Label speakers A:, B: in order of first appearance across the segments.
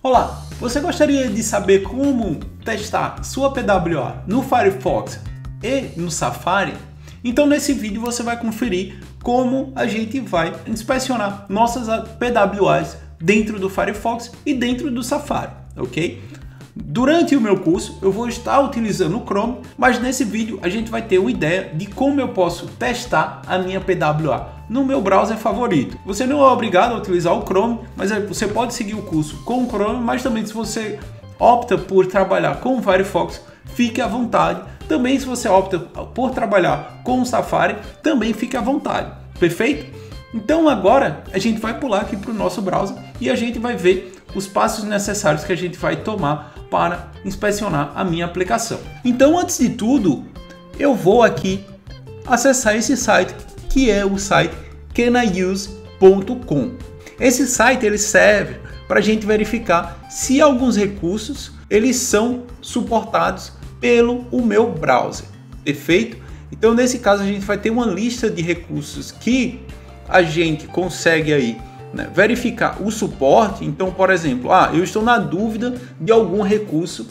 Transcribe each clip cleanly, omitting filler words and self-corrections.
A: Olá, você gostaria de saber como testar sua PWA no Firefox e no Safari? Então nesse vídeo você vai conferir como a gente vai inspecionar nossas PWAs dentro do Firefox e dentro do Safari, ok? Durante o meu curso eu vou estar utilizando o Chrome, mas nesse vídeo a gente vai ter uma ideia de como eu posso testar a minha PWA no meu browser favorito. Você não é obrigado a utilizar o Chrome, mas você pode seguir o curso com o Chrome, mas também se você opta por trabalhar com o Firefox, fique à vontade. Também se você opta por trabalhar com o Safari, também fique à vontade, perfeito? Então agora a gente vai pular aqui para o nosso browser e a gente vai ver os passos necessários que a gente vai tomar para inspecionar a minha aplicação. Então antes de tudo, eu vou aqui acessar esse site, que é o site caniuse.com. Esse site ele serve para a gente verificar se alguns recursos eles são suportados pelo meu browser, perfeito? Então nesse caso a gente vai ter uma lista de recursos que a gente consegue aí, né, verificar o suporte. Então, por exemplo, eu estou na dúvida de algum recurso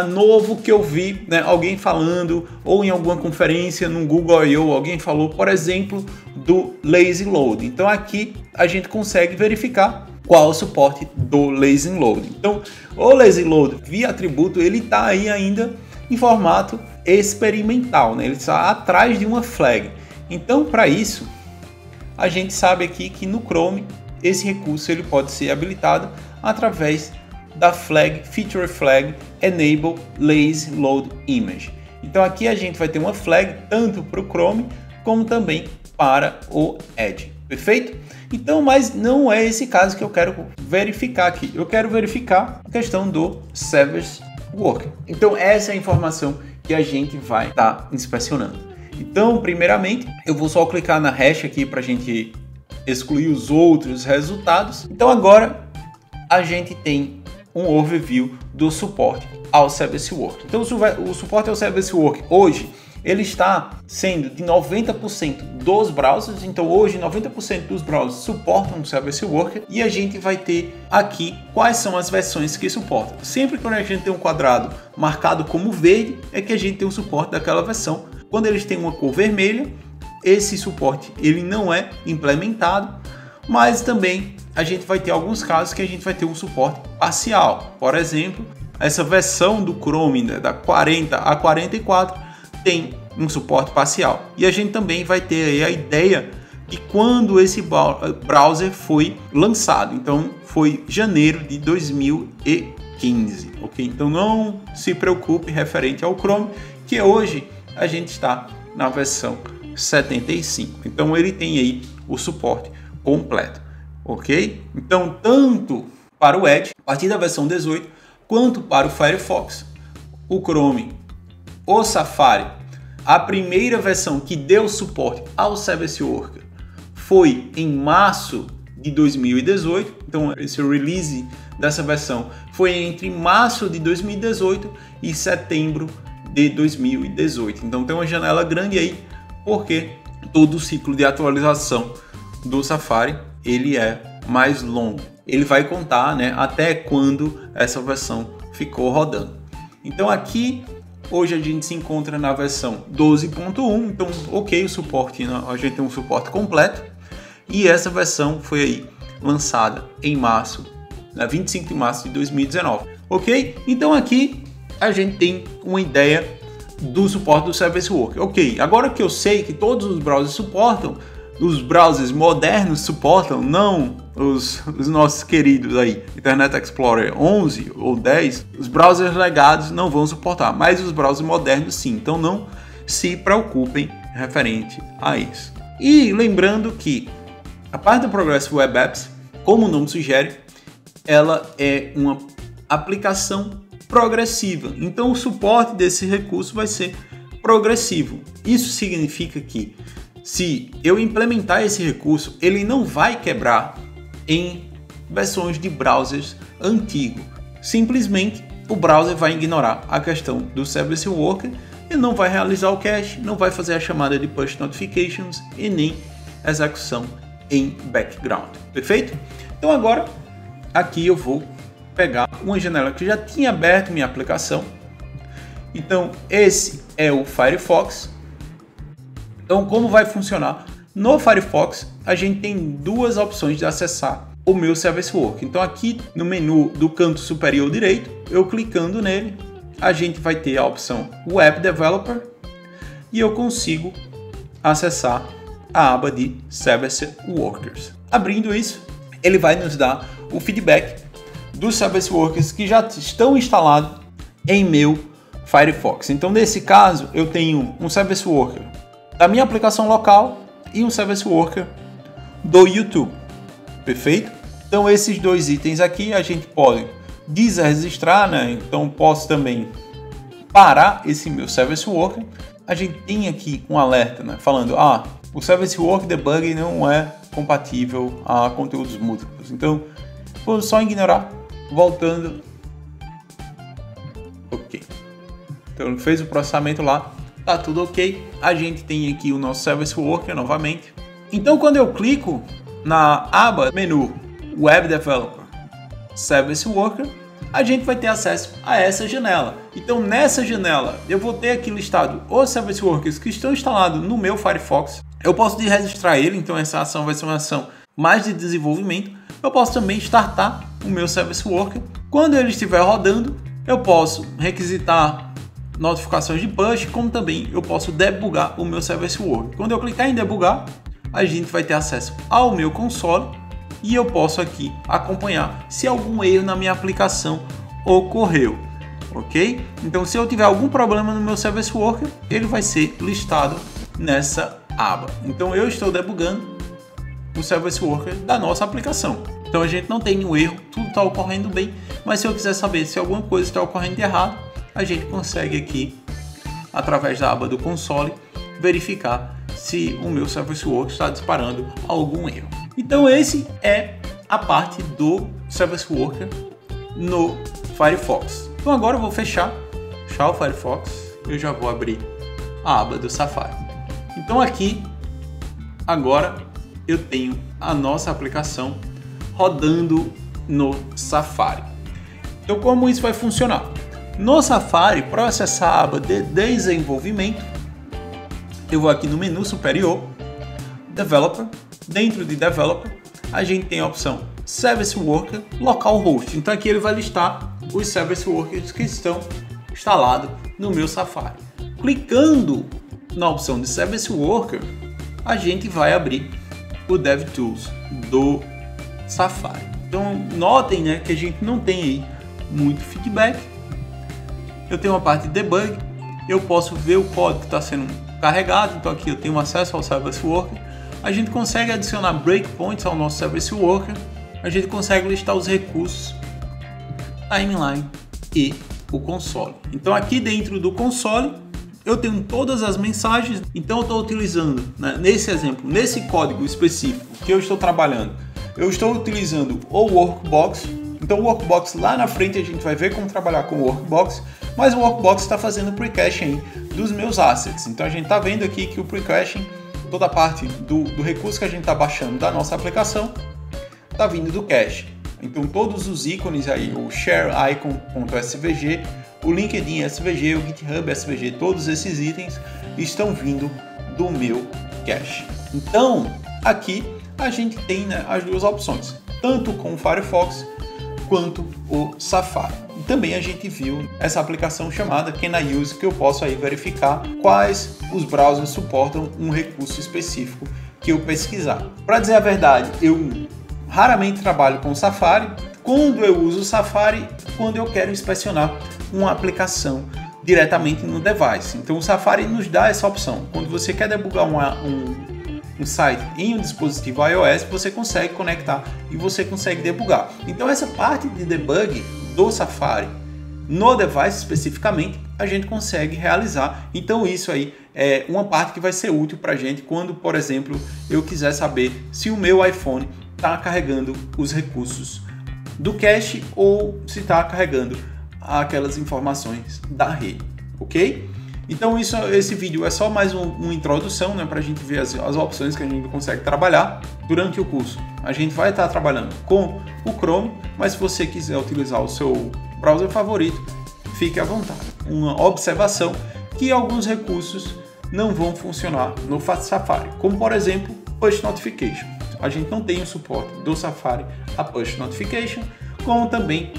A: novo que eu vi, né, alguém falando, ou em alguma conferência no Google I/O, alguém falou, por exemplo, do Lazy Load. Então aqui a gente consegue verificar qual é o suporte do Lazy Load. Então o Lazy Load via atributo ele está aí ainda em formato experimental, né? Ele está atrás de uma flag. Então para isso a gente sabe aqui que no Chrome esse recurso ele pode ser habilitado através da flag feature flag enable lazy load image. Então aqui a gente vai ter uma flag tanto para o Chrome como também para o Edge, perfeito? Então, mas não é esse caso que eu quero verificar aqui. Eu quero verificar a questão do Service Worker. Então essa é a informação que a gente vai estar inspecionando. Então, primeiramente, eu vou só clicar na hash aqui para a gente excluir os outros resultados. Então, agora a gente tem um overview do suporte ao Service Worker. Então, o suporte ao Service Worker hoje ele está sendo de 90% dos browsers. Então, hoje 90% dos browsers suportam o Service Worker e a gente vai ter aqui quais são as versões que suportam. Sempre que a gente tem um quadrado marcado como verde, é que a gente tem o suporte daquela versão. Quando eles têm uma cor vermelha, esse suporte ele não é implementado, mas também a gente vai ter alguns casos que a gente vai ter um suporte parcial. Por exemplo, essa versão do Chrome, né, da 40 a 44 tem um suporte parcial. E a gente também vai ter aí a ideia de quando esse browser foi lançado. Então foi janeiro de 2015, ok? Então não se preocupe referente ao Chrome, que hoje a gente está na versão 75. Então ele tem aí o suporte completo, ok? Então tanto para o Edge, a partir da versão 18, quanto para o Firefox, o Chrome, o Safari, a primeira versão que deu suporte ao Service Worker foi em março de 2018. Então esse release dessa versão foi entre março de 2018 e setembro de 2018. Então tem uma janela grande aí, porque todo o ciclo de atualização do Safari ele é mais longo. Ele vai contar, né, até quando essa versão ficou rodando. Então aqui hoje a gente se encontra na versão 12.1. Então ok, o suporte, a gente tem um suporte completo. E essa versão foi aí lançada em março, 25 de março de 2019. Ok? Então aqui a gente tem uma ideia do suporte do Service Worker. Ok, agora que eu sei que todos os browsers suportam, os browsers modernos suportam, não os nossos queridos aí, Internet Explorer 11 ou 10, os browsers legados não vão suportar, mas os browsers modernos sim, então não se preocupem referente a isso. E lembrando que a parte do Progressive Web Apps, como o nome sugere, ela é uma aplicação progressiva. Então o suporte desse recurso vai ser progressivo. Isso significa que se eu implementar esse recurso, ele não vai quebrar em versões de browsers antigos. Simplesmente o browser vai ignorar a questão do Service Worker e não vai realizar o cache, não vai fazer a chamada de push notifications e nem execução em background. Perfeito? Então agora aqui eu vou pegar uma janela que já tinha aberto minha aplicação. Então esse é o Firefox. Então como vai funcionar? No Firefox a gente tem duas opções de acessar o meu Service Worker. Então aqui no menu do canto superior direito, eu clicando nele, a gente vai ter a opção Web Developer e eu consigo acessar a aba de Service Workers. Abrindo isso, ele vai nos dar o feedback dos Service Workers que já estão instalados em meu Firefox. Então nesse caso eu tenho um Service Worker da minha aplicação local e um Service Worker do YouTube. Perfeito? Então esses dois itens aqui a gente pode desregistrar, né? Então posso também parar esse meu Service Worker. A gente tem aqui um alerta, né? Falando, o Service Worker Debug não é compatível a conteúdos múltiplos. Então vou só ignorar, voltando. Ok. Então fez o processamento lá, tá tudo ok. A gente tem aqui o nosso Service Worker novamente. Então quando eu clico na aba menu Web Developer Service Worker, a gente vai ter acesso a essa janela. Então nessa janela eu vou ter aqui listado os Service Workers que estão instalados no meu Firefox. Eu posso registrar ele, então essa ação vai ser uma ação mais de desenvolvimento. Eu posso também startar o meu Service Worker. Quando ele estiver rodando, eu posso requisitar notificações de push, como também eu posso debugar o meu Service Worker. Quando eu clicar em debugar, a gente vai ter acesso ao meu console e eu posso aqui acompanhar se algum erro na minha aplicação ocorreu, ok? Então se eu tiver algum problema no meu Service Worker, ele vai ser listado nessa aba. Então eu estou debugando o Service Worker da nossa aplicação. Então a gente não tem nenhum erro, tudo está ocorrendo bem, mas se eu quiser saber se alguma coisa está ocorrendo de errado, a gente consegue aqui, através da aba do console, verificar se o meu Service Worker está disparando algum erro. Então esse é a parte do Service Worker no Firefox. Então agora eu vou fechar o Firefox, eu já vou abrir a aba do Safari. Então aqui, agora eu tenho a nossa aplicação rodando no Safari. Então como isso vai funcionar? No Safari, para acessar a aba de desenvolvimento, eu vou aqui no menu superior, Developer. Dentro de Developer, a gente tem a opção Service Worker Localhost. Então aqui ele vai listar os Service Workers que estão instalados no meu Safari. Clicando na opção de Service Worker, a gente vai abrir o DevTools do Safari. Então notem, né, que a gente não tem aí muito feedback. Eu tenho uma parte de debug, eu posso ver o código que está sendo carregado, então aqui eu tenho acesso ao Service Worker. A gente consegue adicionar breakpoints ao nosso Service Worker, a gente consegue listar os recursos, timeline e o console. Então aqui dentro do console eu tenho todas as mensagens, então eu estou utilizando, né, nesse exemplo, nesse código específico que eu estou trabalhando, eu estou utilizando o Workbox. Então o Workbox lá na frente a gente vai ver como trabalhar com o Workbox, mas o Workbox está fazendo o pre-caching dos meus assets. Então a gente está vendo aqui que o pre-caching, toda a parte do recurso que a gente está baixando da nossa aplicação, está vindo do cache. Então todos os ícones aí, o shareicon.svg, o LinkedIn SVG, o GitHub SVG, todos esses itens estão vindo do meu cache. Então aqui a gente tem, né, as duas opções, tanto com o Firefox quanto o Safari. E também a gente viu essa aplicação chamada Can I Use, que eu posso aí verificar quais os browsers suportam um recurso específico que eu pesquisar. Para dizer a verdade, eu raramente trabalho com o Safari. Quando eu uso o Safari, quando eu quero inspecionar uma aplicação diretamente no device. Então o Safari nos dá essa opção. Quando você quer debugar um site em um dispositivo iOS, você consegue conectar e você consegue debugar. Então essa parte de debug do Safari no device especificamente a gente consegue realizar. Então isso aí é uma parte que vai ser útil para a gente quando, por exemplo, eu quiser saber se o meu iPhone está carregando os recursos do cache ou se está carregando aquelas informações da rede, ok? Então esse vídeo é só mais uma introdução, né, para a gente ver as opções que a gente consegue trabalhar durante o curso. A gente vai estar trabalhando com o Chrome, mas se você quiser utilizar o seu browser favorito, fique à vontade. Uma observação que alguns recursos não vão funcionar no Safari, como por exemplo Push Notification. A gente não tem o suporte do Safari a Push Notification, como também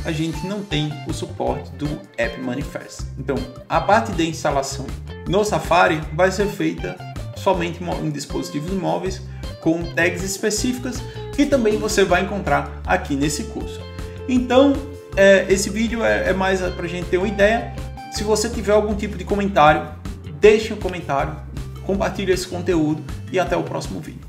A: a gente não tem o suporte do App Manifest. Então, a parte de instalação no Safari vai ser feita somente em dispositivos móveis com tags específicas que também você vai encontrar aqui nesse curso. Então, esse vídeo é mais para a gente ter uma ideia. Se você tiver algum tipo de comentário, deixe um comentário, compartilhe esse conteúdo e até o próximo vídeo.